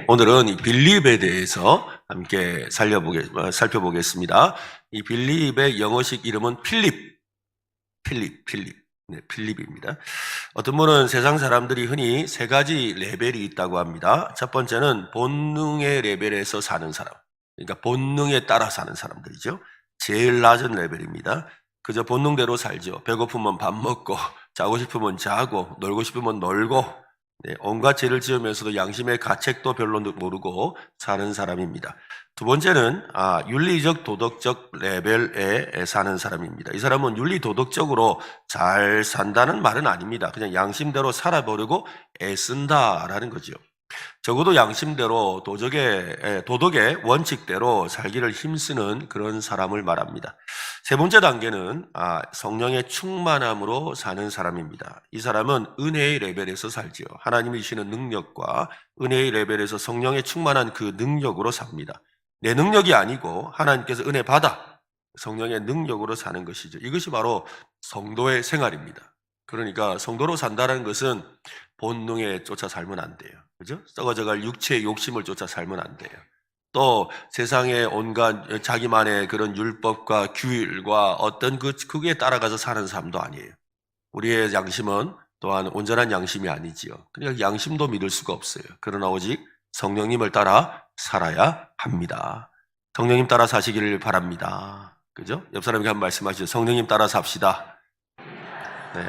오늘은 이 빌립에 대해서 함께 살펴보겠습니다. 이 빌립의 영어식 이름은 필립. 네, 필립입니다. 어떤 분은 세상 사람들이 흔히 세 가지 레벨이 있다고 합니다. 첫 번째는 본능의 레벨에서 사는 사람. 그러니까 본능에 따라 사는 사람들이죠. 제일 낮은 레벨입니다. 그저 본능대로 살죠. 배고프면 밥 먹고, 자고 싶으면 자고, 놀고 싶으면 놀고, 네, 온갖 죄를 지으면서도 양심의 가책도 별로 모르고 사는 사람입니다. 두 번째는 윤리적 도덕적 레벨에 사는 사람입니다. 이 사람은 윤리 도덕적으로 잘 산다는 말은 아닙니다. 그냥 양심대로 살아보려고 애쓴다라는 거죠. 적어도 양심대로 도덕의 원칙대로 살기를 힘쓰는 그런 사람을 말합니다. 세 번째 단계는 성령의 충만함으로 사는 사람입니다. 이 사람은 은혜의 레벨에서 살지요. 하나님이 주시는 능력과 은혜의 레벨에서 성령의 충만한 그 능력으로 삽니다. 내 능력이 아니고 하나님께서 은혜 받아 성령의 능력으로 사는 것이죠. 이것이 바로 성도의 생활입니다. 그러니까 성도로 산다는 것은 본능에 쫓아 살면 안 돼요. 그죠? 썩어져갈 육체의 욕심을 쫓아 살면 안 돼요. 또 세상의 온갖 자기만의 그런 율법과 규율과 어떤 그게 따라가서 사는 사람도 아니에요. 우리의 양심은 또한 온전한 양심이 아니지요. 그러니까 양심도 믿을 수가 없어요. 그러나 오직 성령님을 따라 살아야 합니다. 성령님 따라 사시기를 바랍니다. 그죠? 옆 사람에게 한번 말씀하시죠. 성령님 따라 삽시다. 네,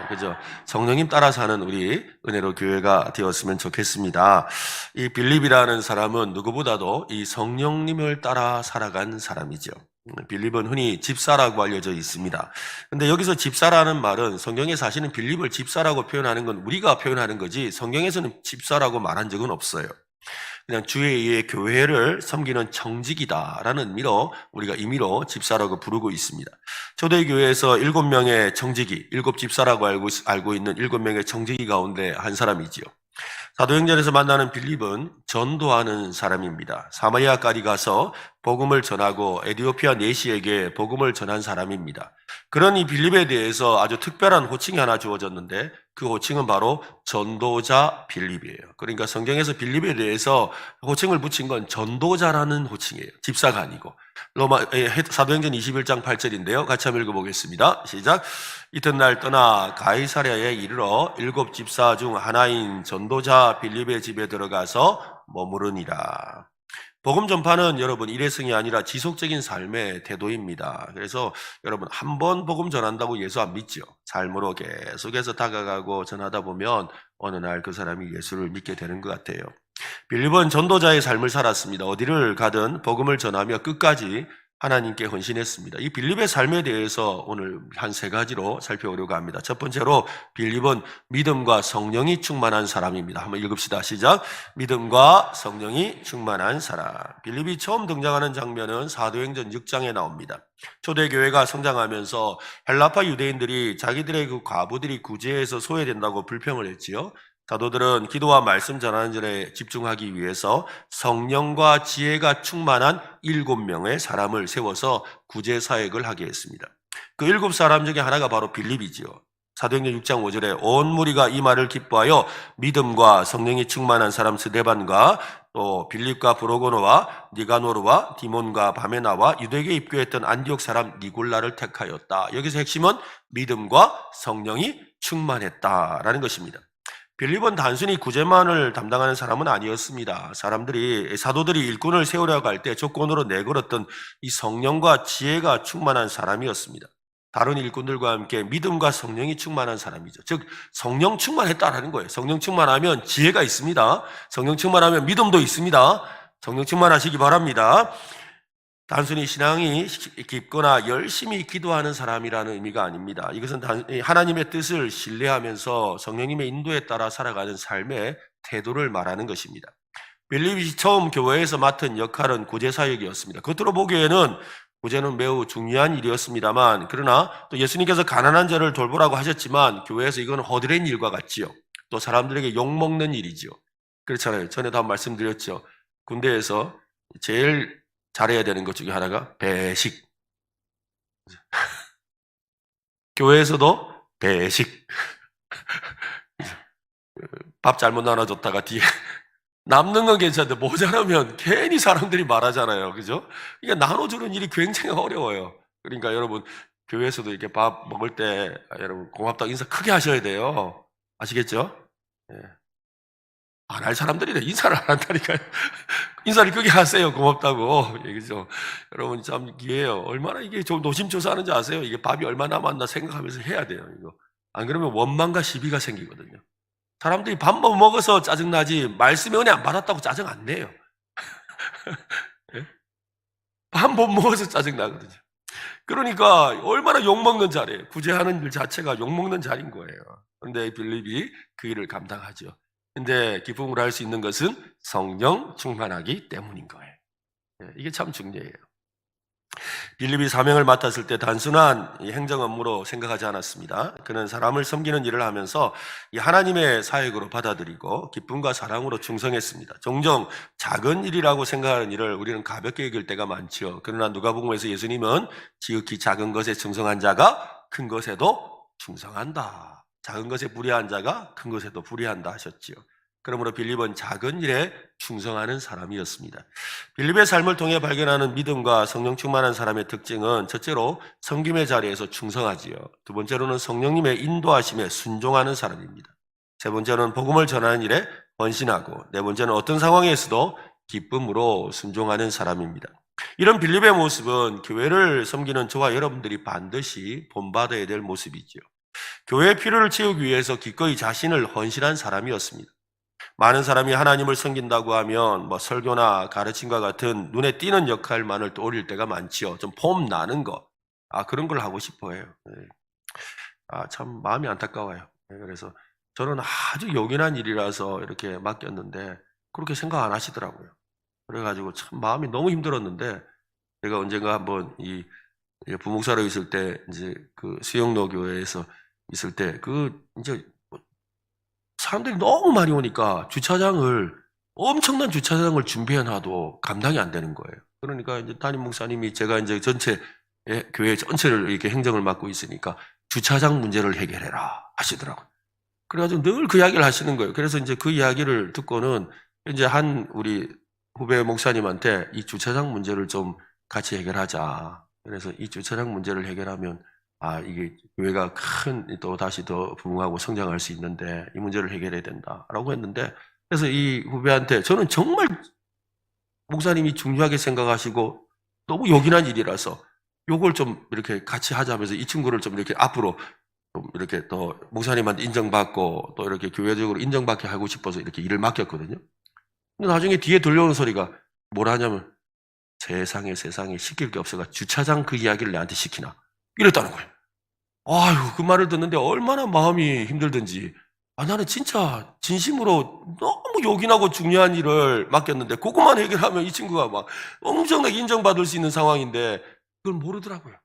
그죠. 성령님 따라 사는 우리 은혜로 교회가 되었으면 좋겠습니다. 이 빌립이라는 사람은 누구보다도 이 성령님을 따라 살아간 사람이죠. 빌립은 흔히 집사라고 알려져 있습니다. 근데 여기서 집사라는 말은 성경에 사시는 빌립을 집사라고 표현하는 건 우리가 표현하는 거지 성경에서는 집사라고 말한 적은 없어요. 그냥 주에 의해 교회를 섬기는 청직이다라는 의미로 우리가 임의로 집사라고 부르고 있습니다. 초대교회에서 7명의 청직이, 7집사라고 알고 있는 7명의 청직이 가운데 한 사람이지요. 사도행전에서 만나는 빌립은 전도하는 사람입니다. 사마리아까지 가서 복음을 전하고 에디오피아 내시에게 복음을 전한 사람입니다. 그런 이 빌립에 대해서 아주 특별한 호칭이 하나 주어졌는데 그 호칭은 바로 전도자 빌립이에요. 그러니까 성경에서 빌립에 대해서 호칭을 붙인 건 전도자라는 호칭이에요. 집사가 아니고. 사도행전 21장 8절인데요. 같이 한번 읽어보겠습니다. 시작. 이튿날 떠나 가이사랴에 이르러 7 집사 중 하나인 전도자 빌립의 집에 들어가서 머무르니라. 복음 전파는 여러분 일회성이 아니라 지속적인 삶의 태도입니다. 그래서 여러분 한 번 복음 전한다고 예수 안 믿죠. 삶으로 계속해서 다가가고 전하다 보면 어느 날 그 사람이 예수를 믿게 되는 것 같아요. 빌립은 전도자의 삶을 살았습니다. 어디를 가든 복음을 전하며 끝까지 하나님께 헌신했습니다. 이 빌립의 삶에 대해서 오늘 한 3가지로 살펴보려고 합니다. 첫 번째로 빌립은 믿음과 성령이 충만한 사람입니다. 한번 읽읍시다. 시작. 믿음과 성령이 충만한 사람. 빌립이 처음 등장하는 장면은 사도행전 6장에 나옵니다. 초대교회가 성장하면서 헬라파 유대인들이 자기들의 그 과부들이 구제해서 소외된다고 불평을 했지요. 사도들은 기도와 말씀 전하는 일에 집중하기 위해서 성령과 지혜가 충만한 7명의 사람을 세워서 구제 사역을 하게 했습니다. 그 7사람 중에 하나가 바로 빌립이지요. 사도행전 6장 5절에 온 무리가 이 말을 기뻐하여 믿음과 성령이 충만한 사람 스데반과 또 빌립과 브로고노와 니가노르와 디몬과 바메나와 유대교에 입교했던 안디옥 사람 니골라를 택하였다. 여기서 핵심은 믿음과 성령이 충만했다라는 것입니다. 빌립은 단순히 구제만을 담당하는 사람은 아니었습니다. 사도들이 일꾼을 세우려고 할 때 조건으로 내걸었던 이 성령과 지혜가 충만한 사람이었습니다. 다른 일꾼들과 함께 믿음과 성령이 충만한 사람이죠. 즉 성령 충만했다라는 거예요. 성령 충만하면 지혜가 있습니다. 성령 충만하면 믿음도 있습니다. 성령 충만하시기 바랍니다. 단순히 신앙이 깊거나 열심히 기도하는 사람이라는 의미가 아닙니다. 이것은 하나님의 뜻을 신뢰하면서 성령님의 인도에 따라 살아가는 삶의 태도를 말하는 것입니다. 빌립이 처음 교회에서 맡은 역할은 구제사역이었습니다. 겉으로 보기에는 구제는 매우 중요한 일이었습니다만, 그러나 또 예수님께서 가난한 자를 돌보라고 하셨지만 교회에서 이건 허드렛 일과 같지요. 또 사람들에게 욕먹는 일이지요. 그렇잖아요. 전에도 한번 말씀드렸죠. 군대에서 제일 잘해야 되는 것 중에 하나가 배식. 교회에서도 배식. 밥 잘못 나눠줬다가 뒤에 남는 건 괜찮은데 모자라면 괜히 사람들이 말하잖아요. 그죠? 이게 나눠주는 일이 굉장히 어려워요. 그러니까 여러분, 교회에서도 이렇게 밥 먹을 때 여러분 고맙다고 인사 크게 하셔야 돼요. 아시겠죠? 예. 안 할 사람들이래. 인사를 안 한다니까요. 인사를 크게 하세요. 고맙다고. 얘기죠. 여러분 참 기회예요. 얼마나 이게 좀 노심초사하는지 아세요? 이게 밥이 얼마 남았나 생각하면서 해야 돼요. 이거. 안 그러면 원망과 시비가 생기거든요. 사람들이 밥 못 먹어서 짜증나지 말씀에 은혜 안 받았다고 짜증 안 내요. 예? 밥 못 먹어서 짜증나거든요. 그러니까 얼마나 욕먹는 자리예요. 구제하는 일 자체가 욕먹는 자리인 거예요. 그런데 빌립이 그 일을 감당하죠. 근데 기쁨으로 할 수 있는 것은 성령 충만하기 때문인 거예요. 예, 이게 참 중요해요. 빌립이 사명을 맡았을 때 단순한 행정 업무로 생각하지 않았습니다. 그는 사람을 섬기는 일을 하면서 이 하나님의 사역으로 받아들이고 기쁨과 사랑으로 충성했습니다. 종종 작은 일이라고 생각하는 일을 우리는 가볍게 여길 때가 많죠. 그러나 누가복음에서 예수님은 지극히 작은 것에 충성한 자가 큰 것에도 충성한다. 작은 것에 불의한 자가 큰 것에도 불의한다 하셨지요. 그러므로 빌립은 작은 일에 충성하는 사람이었습니다. 빌립의 삶을 통해 발견하는 믿음과 성령 충만한 사람의 특징은 첫째로 섬김의 자리에서 충성하지요. 두 번째로는 성령님의 인도하심에 순종하는 사람입니다. 세 번째는 복음을 전하는 일에 헌신하고, 네 번째는 어떤 상황에서도 기쁨으로 순종하는 사람입니다. 이런 빌립의 모습은 교회를 섬기는 저와 여러분들이 반드시 본받아야 될 모습이죠. 교회의 필요를 채우기 위해서 기꺼이 자신을 헌신한 사람이었습니다. 많은 사람이 하나님을 섬긴다고 하면 뭐 설교나 가르침과 같은 눈에 띄는 역할만을 떠올릴 때가 많지요. 좀 폼 나는 거. 그런 걸 하고 싶어 해요. 참 마음이 안타까워요. 그래서 저는 아주 요긴한 일이라서 이렇게 맡겼는데 그렇게 생각 안 하시더라고요. 그래가지고 참 마음이 너무 힘들었는데 제가 언젠가 한번 이 부목사로 있을 때 이제 그 수영로 교회에서 있을 때 이제 사람들이 너무 많이 오니까 엄청난 주차장을 준비해놔도 감당이 안 되는 거예요. 그러니까 이제 담임 목사님이 제가 이제 교회 전체를 이렇게 행정을 맡고 있으니까 주차장 문제를 해결해라 하시더라고요. 그래가지고 늘 그 이야기를 하시는 거예요. 그래서 이제 그 이야기를 듣고는 이제 우리 후배 목사님한테 이 주차장 문제를 좀 같이 해결하자. 그래서 이 주차장 문제를 해결하면 이게 교회가 또 다시 더 부흥하고 성장할 수 있는데 이 문제를 해결해야 된다라고 했는데, 그래서 이 후배한테 저는 정말 목사님이 중요하게 생각하시고 너무 요긴한 일이라서 요걸 좀 이렇게 같이 하자면서 이 친구를 좀 이렇게 앞으로 좀 이렇게 또 목사님한테 인정받고 또 이렇게 교회적으로 인정받게 하고 싶어서 이렇게 일을 맡겼거든요. 근데 나중에 뒤에 들려오는 소리가 뭐라 하냐면 세상에 시킬 게 없어가 주차장 그 이야기를 내한테 시키나 이랬다는 거예요. 그 말을 듣는데 얼마나 마음이 힘들든지. 나는 진짜 진심으로 너무 요긴하고 중요한 일을 맡겼는데 그것만 해결하면 이 친구가 막 엄청나게 인정받을 수 있는 상황인데 그걸 모르더라고요.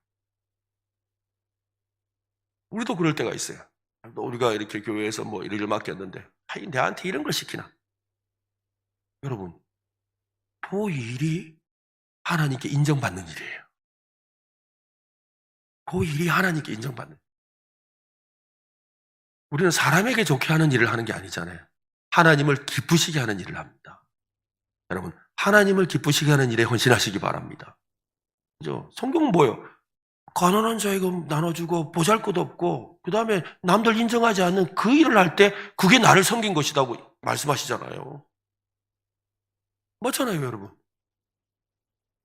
우리도 그럴 때가 있어요. 우리가 이렇게 교회에서 뭐 일을 맡겼는데 내한테 이런 걸 시키나. 여러분, 그 일이 하나님께 인정받는 일이에요. 그 일이 하나님께 인정받는. 우리는 사람에게 좋게 하는 일을 하는 게 아니잖아요. 하나님을 기쁘시게 하는 일을 합니다. 여러분, 하나님을 기쁘시게 하는 일에 헌신하시기 바랍니다. 그죠? 성경은 뭐예요? 가난한 자에게 나눠주고 보잘것 없고 그 다음에 남들 인정하지 않는 그 일을 할 때 그게 나를 섬긴 것이라고 말씀하시잖아요. 맞잖아요, 여러분.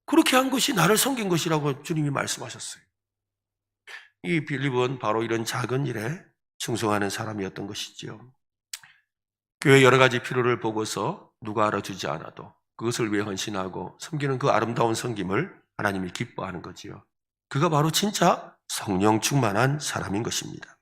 그렇게 한 것이 나를 섬긴 것이라고 주님이 말씀하셨어요. 이 빌립은 바로 이런 작은 일에 충성하는 사람이었던 것이지요. 교회 여러 가지 필요를 보고서 누가 알아주지 않아도 그것을 위해 헌신하고 섬기는 그 아름다운 섬김을 하나님이 기뻐하는 거지요. 그가 바로 진짜 성령 충만한 사람인 것입니다.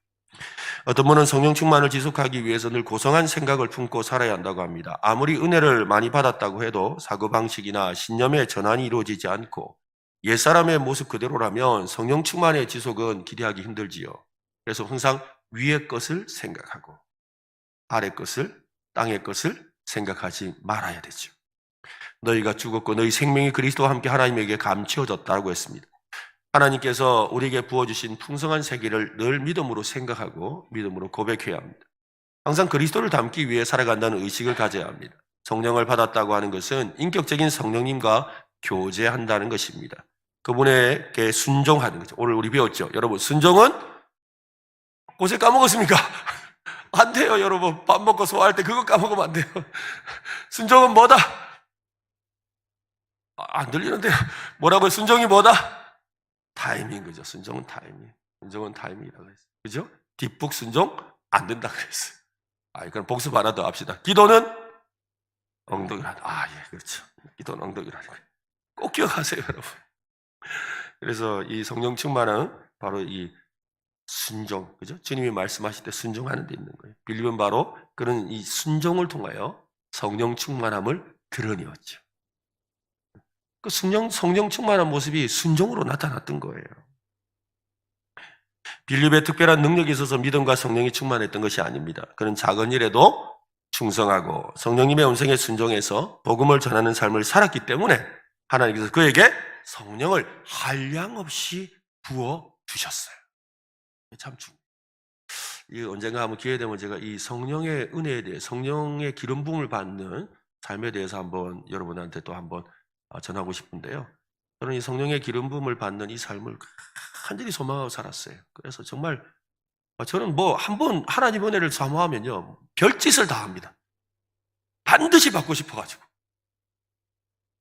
어떤 분은 성령 충만을 지속하기 위해서 늘 고성한 생각을 품고 살아야 한다고 합니다. 아무리 은혜를 많이 받았다고 해도 사고방식이나 신념의 전환이 이루어지지 않고 옛사람의 모습 그대로라면 성령 충만의 지속은 기대하기 힘들지요. 그래서 항상 위의 것을 생각하고 아래 것을, 땅의 것을 생각하지 말아야 되죠. 너희가 죽었고 너희 생명이 그리스도와 함께 하나님에게 감추어졌다고 했습니다. 하나님께서 우리에게 부어주신 풍성한 세계를 늘 믿음으로 생각하고 믿음으로 고백해야 합니다. 항상 그리스도를 닮기 위해 살아간다는 의식을 가져야 합니다. 성령을 받았다고 하는 것은 인격적인 성령님과 교제한다는 것입니다. 그분에게 순종하는 거죠. 오늘 우리 배웠죠. 여러분, 순종은 어제 까먹었습니까? 안 돼요, 여러분. 밥 먹고 소화할 때 그거 까먹으면 안 돼요. 순종은 뭐다? 안 들리는데요. 뭐라고요? 순종이 뭐다? 타이밍, 그죠? 순종은 타이밍. 순종은 타이밍이라고 했어요. 그죠? 뒷북 순종 안 된다 그랬어요. 그럼 복습 하나 더 합시다. 기도는 엉덩이라. 예, 그렇죠. 기도는 엉덩이라는 거예요. 꼭 기억하세요, 여러분. 그래서 이 성령 충만은 바로 이 순종, 그죠? 주님이 말씀하실 때 순종하는 데 있는 거예요. 빌립은 바로 그런 이 순종을 통하여 성령 충만함을 드러내었죠. 그 성령 충만한 모습이 순종으로 나타났던 거예요. 빌립의 특별한 능력이 있어서 믿음과 성령이 충만했던 것이 아닙니다. 그는 작은 일에도 충성하고 성령님의 음성에 순종해서 복음을 전하는 삶을 살았기 때문에 하나님께서 그에게 성령을 한량없이 부어주셨어요. 참 중요해요. 이 언젠가 한번 기회 되면 제가 이 성령의 은혜에 대해 성령의 기름 부음을 받는 삶에 대해서 한번 여러분한테 또 한번 전하고 싶은데요. 저는 이 성령의 기름 부음을 받는 이 삶을 간절히 소망하고 살았어요. 그래서 정말 저는 뭐 한번 하나님 은혜를 사모하면요 별짓을 다 합니다. 반드시 받고 싶어가지고.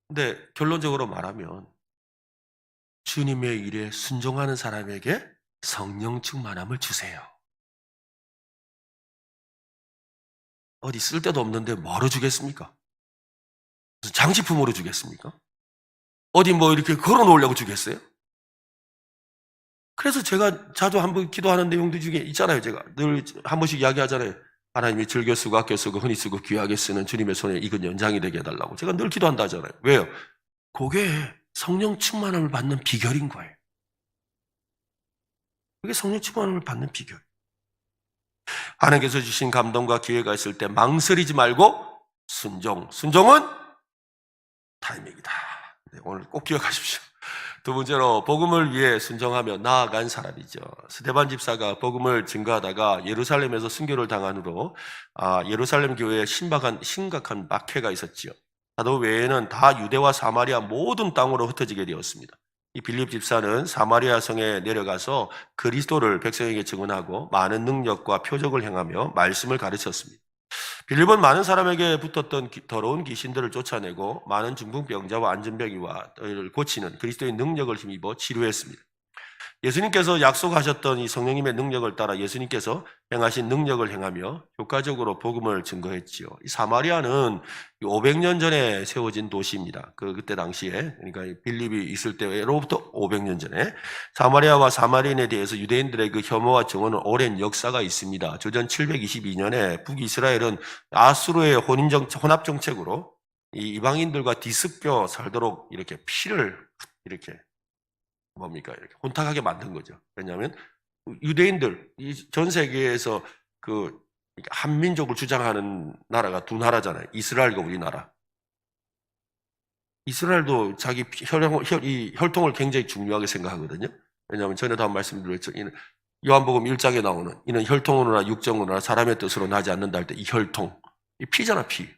근데 결론적으로 말하면 주님의 일에 순종하는 사람에게 성령 충만함을 주세요. 어디 쓸데도 없는데 뭐로 주겠습니까? 무슨 장식품으로 주겠습니까? 어디 뭐 이렇게 걸어 놓으려고 주겠어요? 그래서 제가 자주 한번 기도하는 내용들 중에 있잖아요. 제가 늘 한 번씩 이야기하잖아요. 하나님이 즐겨 쓰고 아껴 쓰고 흔히 쓰고 귀하게 쓰는 주님의 손에 익은 연장이 되게 해달라고. 제가 늘 기도한다 하잖아요. 왜요? 그게 성령 충만함을 받는 비결인 거예요. 그게 성령 충만함을 받는 비결. 하나님께서 주신 감동과 기회가 있을 때 망설이지 말고 순종. 순종은 타이밍이다. 네, 오늘 꼭 기억하십시오. 두 번째로 복음을 위해 순종하며 나아간 사람이죠. 스데반 집사가 복음을 증거하다가 예루살렘에서 순교를 당한 후로 예루살렘 교회에 심각한 박해가 있었지요. 사도 외에는 다 유대와 사마리아 모든 땅으로 흩어지게 되었습니다. 이 빌립 집사는 사마리아 성에 내려가서 그리스도를 백성에게 증언하고 많은 능력과 표적을 행하며 말씀을 가르쳤습니다. 빌립은 많은 사람에게 붙었던 더러운 귀신들을 쫓아내고 많은 중풍병자와 안전병이와를 고치는 그리스도의 능력을 힘입어 치료했습니다. 예수님께서 약속하셨던 이 성령님의 능력을 따라 예수님께서 행하신 능력을 행하며 효과적으로 복음을 증거했지요. 이 사마리아는 500년 전에 세워진 도시입니다. 그때 당시에, 그러니까 빌립이 있을 때로부터 500년 전에 사마리아와 사마리인에 대해서 유대인들의 그 혐오와 증오는 오랜 역사가 있습니다. 주전 722년에 북이스라엘은 아수르의 혼합 정책으로 이 이방인들과 뒤섞여 살도록 이렇게 피를 이렇게 이렇게 혼탁하게 만든 거죠. 왜냐하면 유대인들, 전 세계에서 그 한민족을 주장하는 나라가 두 나라잖아요. 이스라엘과 우리나라. 이스라엘도 자기 혈통을 굉장히 중요하게 생각하거든요. 왜냐하면 전에도 한 말씀드렸죠. 요한복음 1장에 나오는 이는 혈통으로나 육정으로나 사람의 뜻으로 나지 않는다 할 때 이 혈통, 이 피잖아, 피.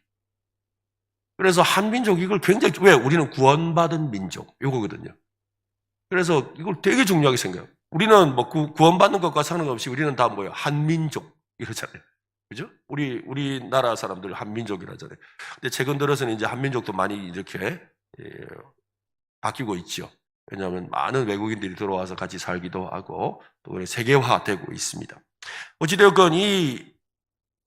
그래서 한민족 이걸 굉장히, 왜? 우리는 구원받은 민족, 요거거든요. 그래서 이걸 되게 중요하게 생각해요. 우리는 뭐 구원받는 것과 상관없이 우리는 다 뭐예요? 한민족 이러잖아요. 그죠? 우리나라 사람들 한민족이라잖아요. 근데 최근 들어서는 이제 한민족도 많이 이렇게 바뀌고 있죠. 왜냐하면 많은 외국인들이 들어와서 같이 살기도 하고 또 세계화되고 있습니다. 어찌되었건 이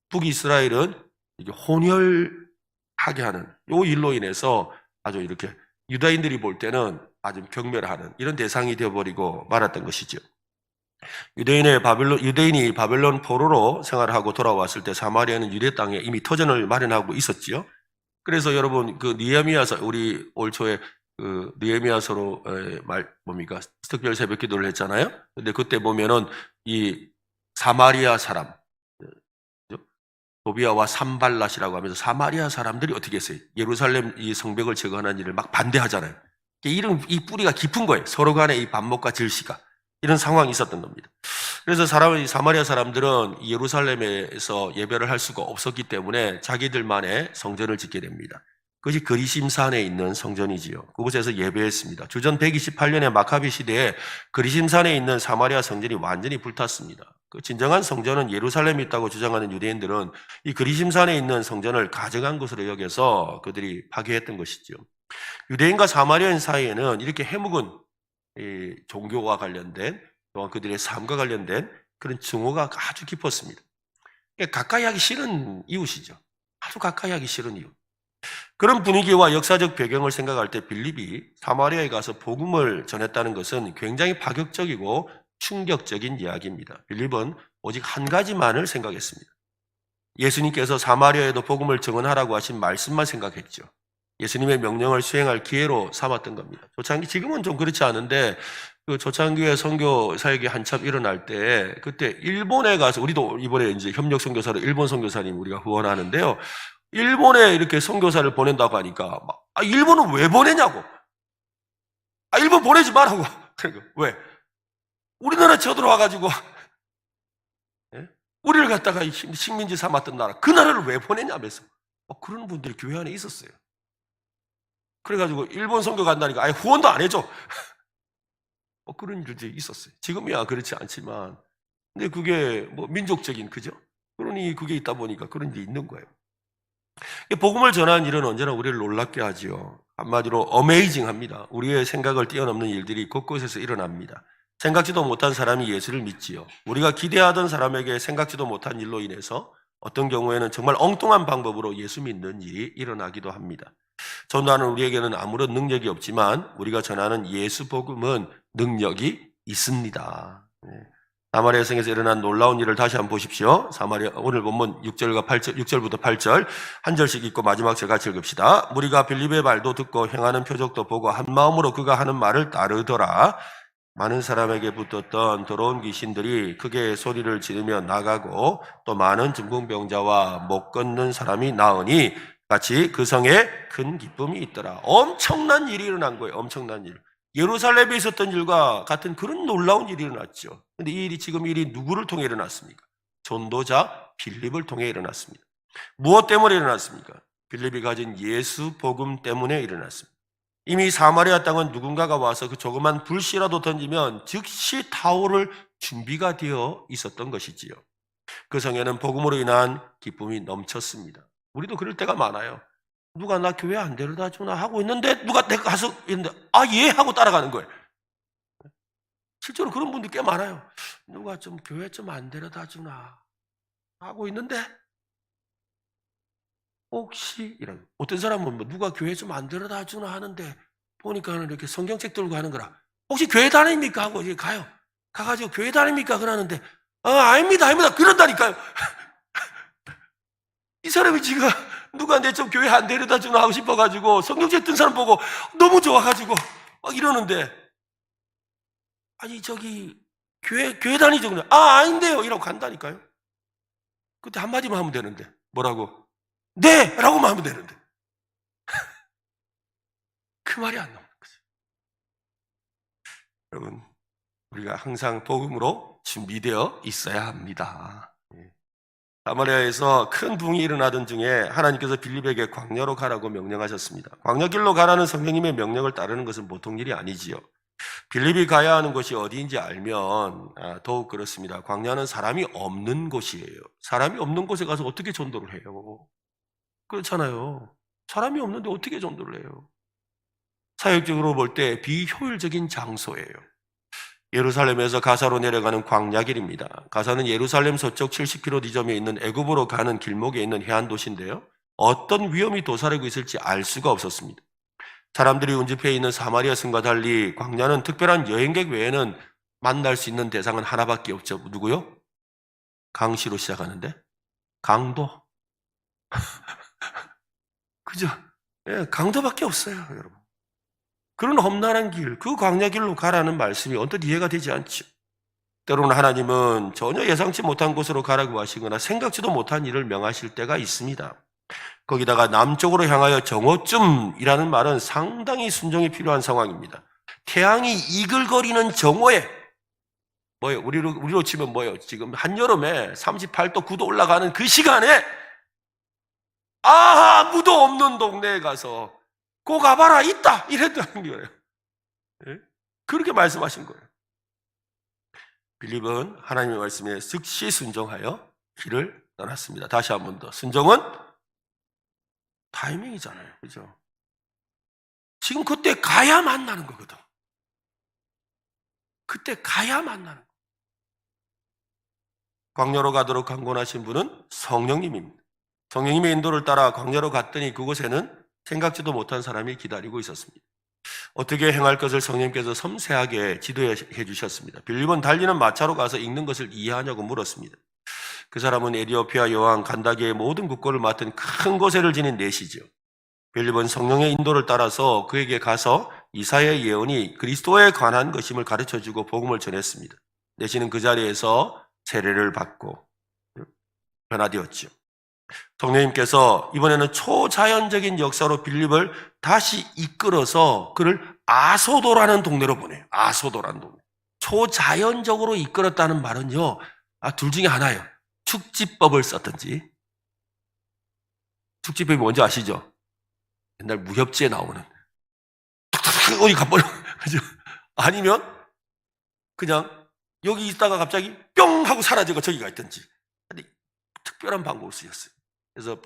북이스라엘은 이게 혼혈하게 하는 이 일로 인해서 아주 이렇게 유다인들이 볼 때는 아주 경멸하는 이런 대상이 되어버리고 말았던 것이죠. 유대인이 바벨론 포로로 생활하고 돌아왔을 때 사마리아는 유대 땅에 이미 터전을 마련하고 있었지요. 그래서 여러분 그 느헤미야서 우리 올 초에 그 느헤미야서로 특별 새벽 기도를 했잖아요. 근데 그때 보면은 이 사마리아 사람 도비아와 산발랏이라고 하면서 사마리아 사람들이 어떻게 했어요? 예루살렘 이 성벽을 재건하는 일을 막 반대하잖아요. 이 뿌리가 깊은 거예요. 서로 간에 이 반목과 질시가. 이런 상황이 있었던 겁니다. 그래서 사마리아 사람들은 예루살렘에서 예배를 할 수가 없었기 때문에 자기들만의 성전을 짓게 됩니다. 그것이 그리심산에 있는 성전이지요. 그곳에서 예배했습니다. 주전 128년의 마카비 시대에 그리심산에 있는 사마리아 성전이 완전히 불탔습니다. 그 진정한 성전은 예루살렘에 있다고 주장하는 유대인들은 이 그리심산에 있는 성전을 가져간 것으로 여겨서 그들이 파괴했던 것이죠. 유대인과 사마리아인 사이에는 이렇게 해묵은 이 종교와 관련된 또한 그들의 삶과 관련된 그런 증오가 아주 깊었습니다. 가까이 하기 싫은 이웃이죠. 아주 가까이 하기 싫은 이웃. 그런 분위기와 역사적 배경을 생각할 때 빌립이 사마리아에 가서 복음을 전했다는 것은 굉장히 파격적이고 충격적인 이야기입니다. 빌립은 오직 한 가지만을 생각했습니다. 예수님께서 사마리아에도 복음을 증언하라고 하신 말씀만 생각했죠. 예수님의 명령을 수행할 기회로 삼았던 겁니다. 초창기, 지금은 좀 그렇지 않은데 그 초창기에 선교 사역이 한참 일어날 때 그때 일본에 가서 우리도 이번에 이제 협력 선교사로 일본 선교사님 우리가 후원하는데요. 일본에 이렇게 선교사를 보낸다고 하니까 일본은 왜 보내냐고. 일본 보내지 말라고. 그러니까 왜? 우리나라 쳐들어와가지고 우리를 갖다가 식민지 삼았던 나라 그 나라를 왜 보내냐면서 그런 분들이 교회 안에 있었어요. 그래가지고 일본 선교 간다니까 아예 후원도 안 해줘. 그런 일들이 있었어요. 지금이야 그렇지 않지만 근데 그게 뭐 민족적인 그죠? 그러니 그게 있다 보니까 그런 일이 있는 거예요. 복음을 전하는 일은 언제나 우리를 놀랍게 하지요. 한마디로 어메이징합니다. 우리의 생각을 뛰어넘는 일들이 곳곳에서 일어납니다. 생각지도 못한 사람이 예수를 믿지요. 우리가 기대하던 사람에게 생각지도 못한 일로 인해서 어떤 경우에는 정말 엉뚱한 방법으로 예수 믿는 일이 일어나기도 합니다. 전도하는 우리에게는 아무런 능력이 없지만 우리가 전하는 예수 복음은 능력이 있습니다. 사마리아 성에서 일어난 놀라운 일을 다시 한번 보십시오. 사마리아 오늘 본문 6절과 8절, 6절부터 8절 한 절씩 읽고 마지막 절 같이 읽읍시다. 무리가 빌립의 말도 듣고 행하는 표적도 보고 한 마음으로 그가 하는 말을 따르더라. 많은 사람에게 붙었던 더러운 귀신들이 크게 소리를 지르며 나가고 또 많은 중풍병자와 못 걷는 사람이 나으니 같이 그 성에 큰 기쁨이 있더라. 엄청난 일이 일어난 거예요. 엄청난 일. 예루살렘에 있었던 일과 같은 그런 놀라운 일이 일어났죠. 그런데 이 일이 지금 누구를 통해 일어났습니까? 전도자 빌립을 통해 일어났습니다. 무엇 때문에 일어났습니까? 빌립이 가진 예수 복음 때문에 일어났습니다. 이미 사마리아 땅은 누군가가 와서 그 조그만 불씨라도 던지면 즉시 타오를 준비가 되어 있었던 것이지요. 그 성에는 복음으로 인한 기쁨이 넘쳤습니다. 우리도 그럴 때가 많아요. 누가 나 교회 안 데려다 주나 하고 있는데 누가 내가 가서 있는데 예 하고 따라가는 거예요. 실제로 그런 분들 꽤 많아요. 누가 좀 교회 좀 안 데려다 주나 하고 있는데 혹시 이런 어떤 사람은 뭐 누가 교회 좀 안 데려다 주나 하는데 보니까는 이렇게 성경책 들고 가는 거라. 혹시 교회 다닙니까 하고 이제 가요. 가가지고 교회 다닙니까 그러는데 아닙니다 그런다니까요. 이 사람이 지금 누가 내 좀 교회 안 데려다 주나 하고 싶어가지고 성경책 든 사람 보고 너무 좋아가지고 막 이러는데 아니 저기 교회 다니죠 그냥 아닌데요 이러고 간다니까요. 그때 한마디만 하면 되는데 뭐라고? 네! 라고만 하면 되는데 그 말이 안 나오는 거죠. 여러분 우리가 항상 복음으로 준비되어 있어야 합니다. 사마리아에서 큰 붕이 일어나던 중에 하나님께서 빌립에게 광야로 가라고 명령하셨습니다. 광야길로 가라는 성령님의 명령을 따르는 것은 보통 일이 아니지요. 빌립이 가야 하는 곳이 어디인지 알면 더욱 그렇습니다. 광야는 사람이 없는 곳이에요. 사람이 없는 곳에 가서 어떻게 전도를 해요? 그렇잖아요. 사람이 없는데 어떻게 전도를 해요? 사역적으로 볼 때 비효율적인 장소예요. 예루살렘에서 가사로 내려가는 광야길입니다. 가사는 예루살렘 서쪽 70km 지점에 있는 애굽으로 가는 길목에 있는 해안 도시인데요. 어떤 위험이 도사리고 있을지 알 수가 없었습니다. 사람들이 운집해 있는 사마리아 성과 달리 광야는 특별한 여행객 외에는 만날 수 있는 대상은 하나밖에 없죠. 누구요? 강시로 시작하는데 강도. 그죠? 예, 강도밖에 없어요, 여러분. 그런 험난한 길, 그 광야길로 가라는 말씀이 언뜻 이해가 되지 않죠. 때로는 하나님은 전혀 예상치 못한 곳으로 가라고 하시거나 생각지도 못한 일을 명하실 때가 있습니다. 거기다가 남쪽으로 향하여 정오쯤이라는 말은 상당히 순종이 필요한 상황입니다. 태양이 이글거리는 정오에 뭐예요? 우리로 치면 뭐예요? 지금 한여름에 38도, 9도 올라가는 그 시간에 아무도 없는 동네에 가서 고 가봐라 있다 이랬다는 거예요. 예? 그렇게 말씀하신 거예요. 빌립은 하나님의 말씀에 즉시 순종하여 길을 떠났습니다. 다시 한 번 더. 순종은 타이밍이잖아요. 그죠? 지금 그때 가야 만나는 거거든. 그때 가야 만나는 거예요. 광야로 가도록 강권하신 분은 성령님입니다. 성령님의 인도를 따라 광야로 갔더니 그곳에는 생각지도 못한 사람이 기다리고 있었습니다. 어떻게 행할 것을 성령님께서 섬세하게 지도해 주셨습니다. 빌립은 달리는 마차로 가서 읽는 것을 이해하냐고 물었습니다. 그 사람은 에티오피아 여왕 간다게의 모든 국고를 맡은 큰 고세를 지닌 내시죠. 빌립은 성령의 인도를 따라서 그에게 가서 이사야의 예언이 그리스도에 관한 것임을 가르쳐주고 복음을 전했습니다. 내시는 그 자리에서 세례를 받고 변화되었죠. 성령님께서 이번에는 초자연적인 역사로 빌립을 다시 이끌어서 그를 아소도라는 동네로 보내요. 아소도라는 동네. 초자연적으로 이끌었다는 말은요, 둘 중에 하나예요. 축지법을 썼든지. 축지법이 뭔지 아시죠? 옛날 무협지에 나오는 탁탁탁 어디 가버려. 아니면 그냥 여기 있다가 갑자기 뿅 하고 사라지고 저기가 있든지. 특별한 방법을 쓰였어요. 그래서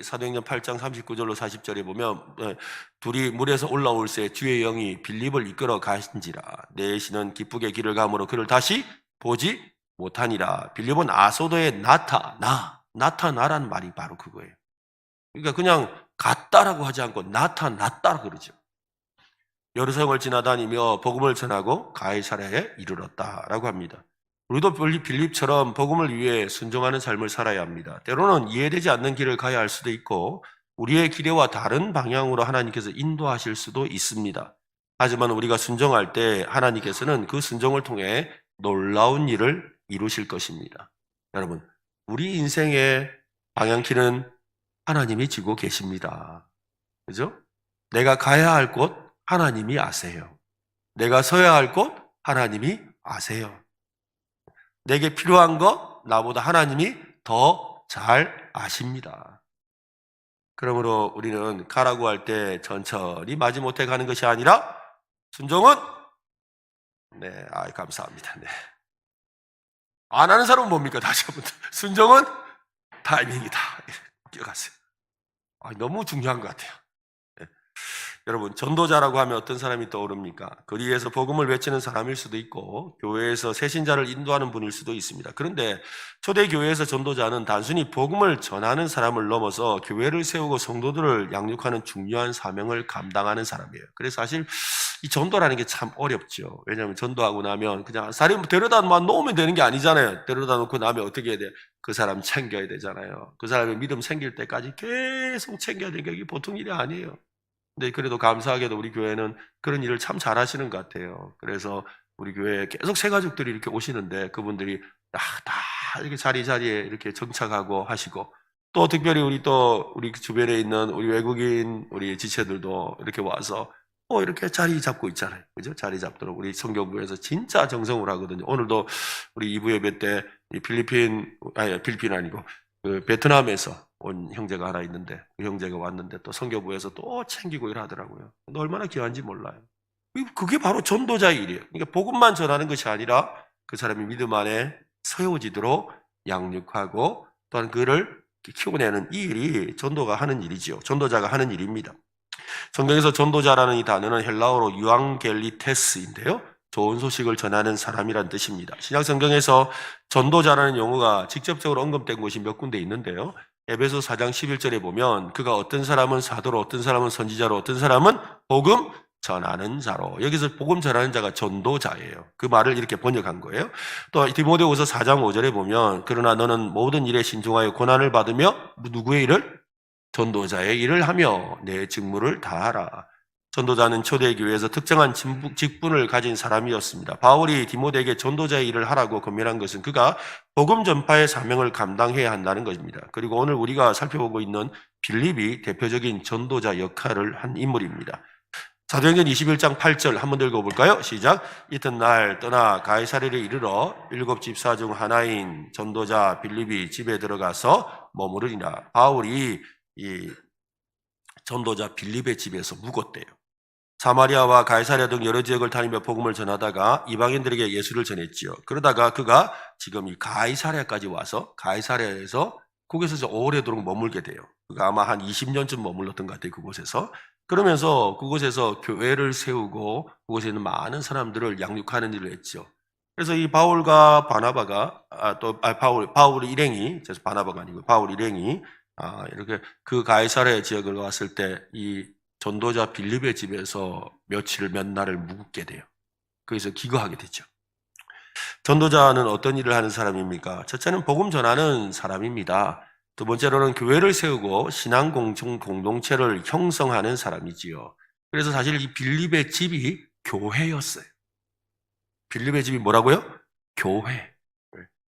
사도행전 8장 39절로 40절에 보면 둘이 물에서 올라올 새 주의 영이 빌립을 이끌어 가신지라 내시는 기쁘게 길을 가므로 그를 다시 보지 못하니라. 빌립은 아소도에 나타나라는 말이 바로 그거예요. 그러니까 그냥 갔다라고 하지 않고 나타났다 그러죠. 여러 성을 지나다니며 복음을 전하고 가이사랴에 이르렀다라고 합니다. 우리도 빌립처럼 복음을 위해 순종하는 삶을 살아야 합니다. 때로는 이해되지 않는 길을 가야 할 수도 있고 우리의 기대와 다른 방향으로 하나님께서 인도하실 수도 있습니다. 하지만 우리가 순종할 때 하나님께서는 그 순종을 통해 놀라운 일을 이루실 것입니다. 여러분, 우리 인생의 방향키는 하나님이 쥐고 계십니다. 그죠? 내가 가야 할 곳 하나님이 아세요. 내가 서야 할 곳 하나님이 아세요. 내게 필요한 것 나보다 하나님이 더 잘 아십니다. 그러므로 우리는 가라고 할 때 천천히 마지못해 가는 것이 아니라 순종은 감사합니다. 네. 안 하는 사람은 뭡니까? 다시 한번 순종은 타이밍이다. 기억하세요. 너무 중요한 것 같아요. 네. 여러분, 전도자라고 하면 어떤 사람이 떠오릅니까? 거리에서 복음을 외치는 사람일 수도 있고 교회에서 새신자를 인도하는 분일 수도 있습니다. 그런데 초대교회에서 전도자는 단순히 복음을 전하는 사람을 넘어서 교회를 세우고 성도들을 양육하는 중요한 사명을 감당하는 사람이에요. 그래서 사실 이 전도라는 게 참 어렵죠. 왜냐하면 전도하고 나면 그냥 사람 데려다 놓으면 되는 게 아니잖아요. 데려다 놓고 나면 어떻게 해야 돼요? 그 사람 챙겨야 되잖아요. 그 사람의 믿음 생길 때까지 계속 챙겨야 되는 게 보통 일이 아니에요. 근데 그래도 감사하게도 우리 교회는 그런 일을 참 잘하시는 것 같아요. 그래서 우리 교회에 계속 새 가족들이 이렇게 오시는데 그분들이 다 이렇게 자리에 이렇게 정착하고 하시고 또 특별히 우리 주변에 있는 우리 외국인 우리 지체들도 이렇게 와서 이렇게 자리 잡고 있잖아요. 그죠? 자리 잡도록 우리 성경부에서 진짜 정성을 하거든요. 오늘도 우리 2부 예배 때 필리핀 아니고 그 베트남에서 온 형제가 하나 있는데 그 형제가 왔는데 또 선교부에서 또 챙기고 일하더라고요. 얼마나 귀한지 몰라요. 그게 바로 전도자의 일이에요. 그러니까 복음만 전하는 것이 아니라 그 사람이 믿음 안에 세워지도록 양육하고 또한 그를 키워내는 이 일이 전도가 하는 일이지요. 전도자가 하는 일입니다. 성경에서 전도자라는 이 단어는 헬라어로 유앙겔리테스인데요. 좋은 소식을 전하는 사람이란 뜻입니다. 신약 성경에서 전도자라는 용어가 직접적으로 언급된 곳이 몇 군데 있는데요. 에베소 4장 11절에 보면 그가 어떤 사람은 사도로 어떤 사람은 선지자로 어떤 사람은 복음 전하는 자로. 여기서 복음 전하는 자가 전도자예요. 그 말을 이렇게 번역한 거예요. 또 디모데후서 4장 5절에 보면 그러나 너는 모든 일에 신중하여 고난을 받으며 누구의 일을? 전도자의 일을 하며 내 직무를 다하라. 전도자는 초대교회에서 특정한 직분을 가진 사람이었습니다. 바울이 디모데에게 전도자의 일을 하라고 권면한 것은 그가 복음 전파의 사명을 감당해야 한다는 것입니다. 그리고 오늘 우리가 살펴보고 있는 빌립이 대표적인 전도자 역할을 한 인물입니다. 사도행전 21장 8절 한번 더 읽어볼까요? 시작. 이튿날 떠나 가이사랴를 이르러 7 집사 중 하나인 전도자 빌립이 집에 들어가서 머무르니라. 바울이 이 전도자 빌립의 집에서 묵었대요. 사마리아와 가이사랴 등 여러 지역을 다니며 복음을 전하다가 이방인들에게 예수를 전했지요. 그러다가 그가 지금 이 가이사랴까지 와서 가이사랴에서 거기서 오래도록 머물게 돼요. 그가 아마 한 20년쯤 머물렀던 것 같아요. 그곳에서. 그러면서 그곳에서 교회를 세우고 그곳에 있는 많은 사람들을 양육하는 일을 했죠. 그래서 이 바울과 바나바가 바울 일행이 바나바가 아니고 바울 일행이 이렇게 그 가이사랴 지역을 왔을 때 이 전도자 빌립의 집에서 몇 날을 묵게 돼요. 거기서 기거하게 되죠. 전도자는 어떤 일을 하는 사람입니까? 첫째는 복음 전하는 사람입니다. 두 번째로는 교회를 세우고 신앙 공동체를 형성하는 사람이지요. 그래서 사실 이 빌립의 집이 교회였어요. 빌립의 집이 뭐라고요? 교회.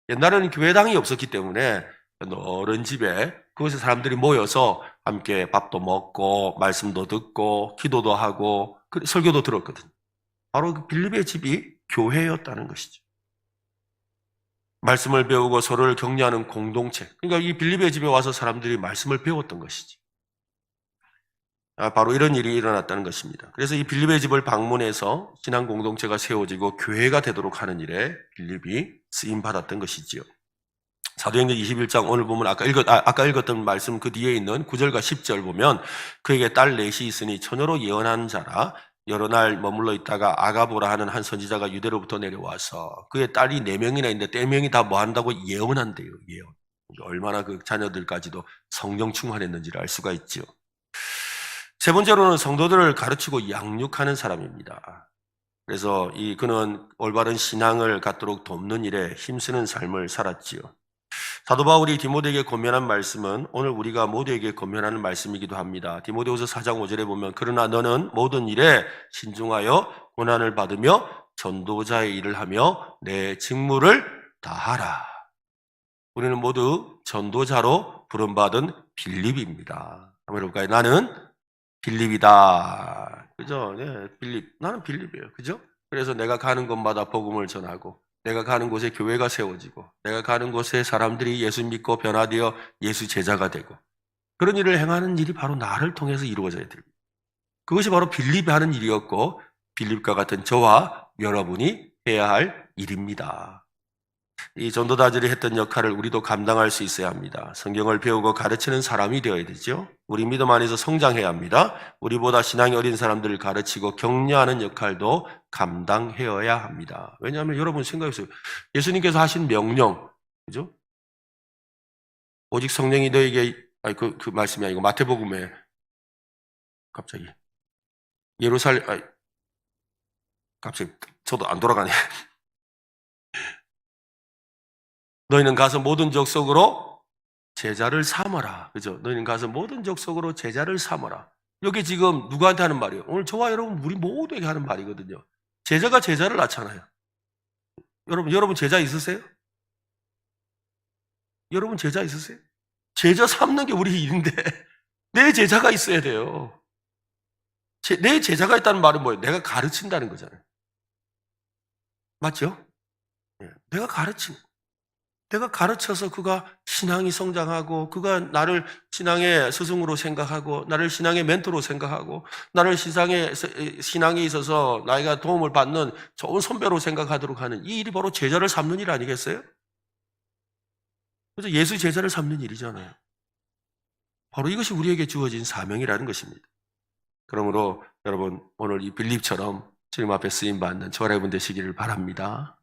옛날에는 교회당이 없었기 때문에 어른 집에 그곳에 사람들이 모여서 함께 밥도 먹고 말씀도 듣고 기도도 하고 설교도 들었거든요. 바로 그 빌립의 집이 교회였다는 것이죠. 말씀을 배우고 서로를 격려하는 공동체. 그러니까 이 빌립의 집에 와서 사람들이 말씀을 배웠던 것이지. 바로 이런 일이 일어났다는 것입니다. 그래서 이 빌립의 집을 방문해서 신앙 공동체가 세워지고 교회가 되도록 하는 일에 빌립이 쓰임받았던 것이지요. 사도행전 21장 오늘 보면 아까 읽었던 말씀 그 뒤에 있는 9절과 10절 보면 그에게 딸 넷이 있으니 처녀로 예언한 자라 여러 날 머물러 있다가 아가보라 하는 한 선지자가 유대로부터 내려와서 그의 딸이 4명이나 있는데 4명이 다 뭐 한다고 예언한대요. 예언. 얼마나 그 자녀들까지도 성령 충만했는지를 알 수가 있죠. 세 번째로는 성도들을 가르치고 양육하는 사람입니다. 그래서 그는 올바른 신앙을 갖도록 돕는 일에 힘쓰는 삶을 살았지요. 사도 바울이 디모데에게 권면한 말씀은 오늘 우리가 모두에게 권면하는 말씀이기도 합니다. 디모데후서 4장 5절에 보면 그러나 너는 모든 일에 신중하여 고난을 받으며 전도자의 일을 하며 내 직무를 다하라. 우리는 모두 전도자로 부름받은 빌립입니다. 한번 해볼까요? 나는 빌립이다. 그죠? 네, 빌립. 나는 빌립이에요. 그죠? 그래서 내가 가는 곳마다 복음을 전하고 내가 가는 곳에 교회가 세워지고 내가 가는 곳에 사람들이 예수 믿고 변화되어 예수 제자가 되고 그런 일을 행하는 일이 바로 나를 통해서 이루어져야 됩니다. 그것이 바로 빌립이 하는 일이었고 빌립과 같은 저와 여러분이 해야 할 일입니다. 이 전도자들이 했던 역할을 우리도 감당할 수 있어야 합니다. 성경을 배우고 가르치는 사람이 되어야 되죠. 우리 믿음 안에서 성장해야 합니다. 우리보다 신앙이 어린 사람들을 가르치고 격려하는 역할도 감당해야 합니다. 왜냐하면 여러분 생각해보세요. 예수님께서 하신 명령, 그죠? 오직 성령이 너에게, 그 말씀이 아니고 마태복음에 갑자기 갑자기 저도 안 돌아가네. 너희는 가서 모든 족속으로 제자를 삼아라. 그죠? 너희는 가서 모든 족속으로 제자를 삼아라. 여기 지금 누구한테 하는 말이에요? 오늘 저와 여러분, 우리 모두에게 하는 말이거든요. 제자가 제자를 낳잖아요. 여러분 제자 있으세요? 여러분 제자 있으세요? 제자 삼는 게 우리 일인데 내 제자가 있어야 돼요. 내 제자가 있다는 말은 뭐예요? 내가 가르친다는 거잖아요. 맞죠? 내가 내가 가르쳐서 그가 신앙이 성장하고 그가 나를 신앙의 스승으로 생각하고 나를 신앙의 멘토로 생각하고 나를 신앙에 있어서 나이가 도움을 받는 좋은 선배로 생각하도록 하는 이 일이 바로 제자를 삼는 일 아니겠어요? 그래서 예수 제자를 삼는 일이잖아요. 바로 이것이 우리에게 주어진 사명이라는 것입니다. 그러므로 여러분 오늘 이 빌립처럼 주님 앞에 쓰임받는 저와 여러분 되시기를 바랍니다.